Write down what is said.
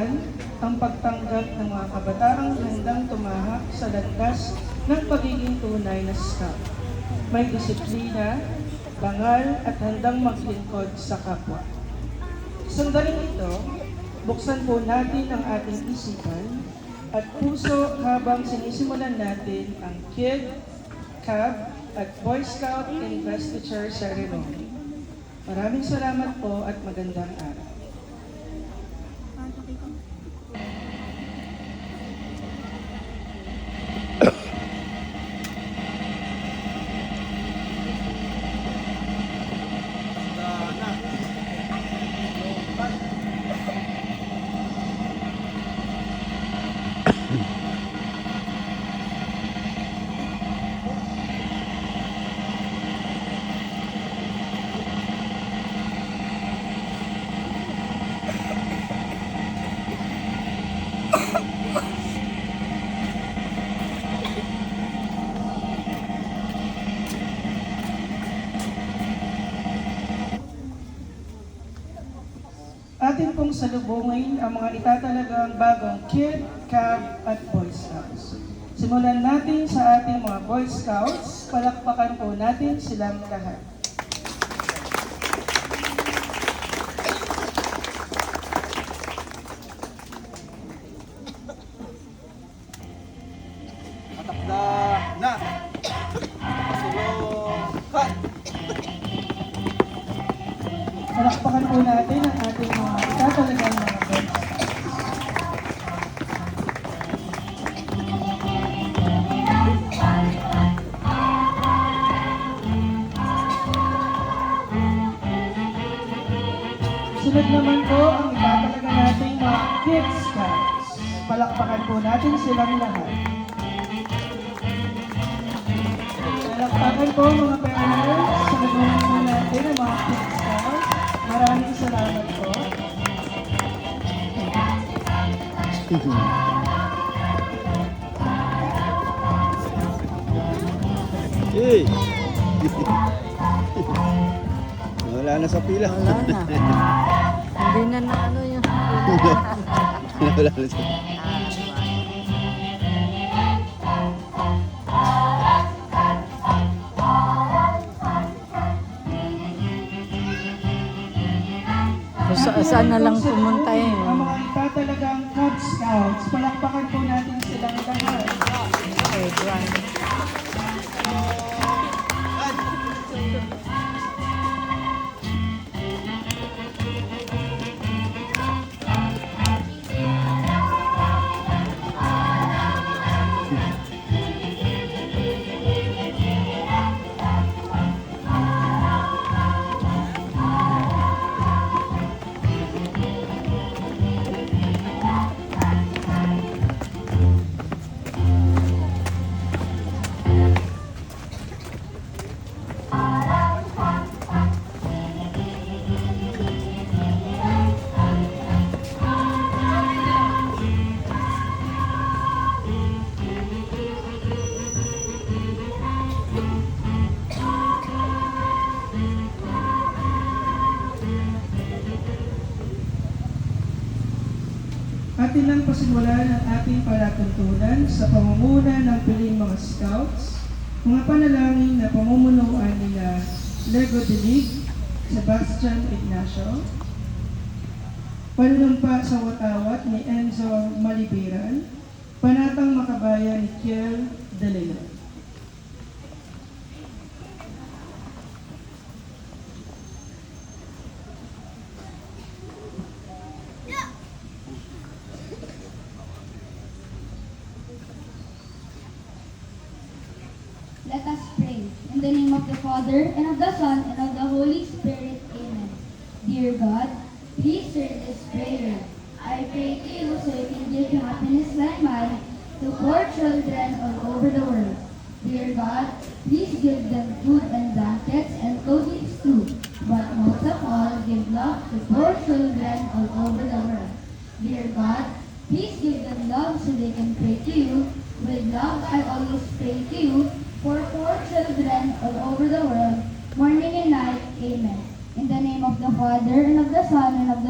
kaunlaran ang pagtanggap ng mga kabataang handang tumahak sa landas ng pagiging tunay na scout. May disiplina, bangal at handang maglingkod sa kapwa. Sandaling ito, buksan po natin ang ating isipan at puso habang sinisimulan natin ang Kid, Cub at Boy Scout Investiture Ceremony. Maraming salamat po at magandang araw. Atin pong salubungin ang mga itatalagang bagong Kid, Cub at Boy Scouts. Simulan natin sa ating mga Boy Scouts. Palakpakan po natin silang lahat. Matakda na! Sulong! Palakpakan po natin ang ating mga itatalagang mga Boy Scouts. Sunod naman po ang itatalaga nating mga Kid Scouts. Palakpakan po natin silang lahat. Palakpakan po mga parents. Sunod naman po natin ang mga Kid Scouts. Maraming salamat po. Hey! Wala na sa pila. Wala na. Hindi na na ano yun. Wala na sa Saan na lang pumunta eh. Ang mga itatalagang Cub Scouts. Palakpakan po natin silang lahat. Okay, Brian. Atin lang pasimulan ang ating palatuntunan sa pamumuno ng piling mga Scouts, mga panalangin na pamumunuan nila Lego Dilig, Sebastian Ignacio, panunumpa sa watawat ni Enzo Malibiran, panatang makabayan ni Kiel De Leon. Let us pray. In the name of the Father, and of the Son, and of the Holy Spirit. Amen. Dear God, please hear this prayer. I pray to you so you can give happiness like mine to poor children all over the world. Dear God, please give them food and blankets and clothing too. But most of all, give love to poor children all over the world. Dear God, please give them love so they can pray to you. With love, I always pray to you for poor children all over the world, morning and night. Amen. In the name of the Father, and of the Son, and of the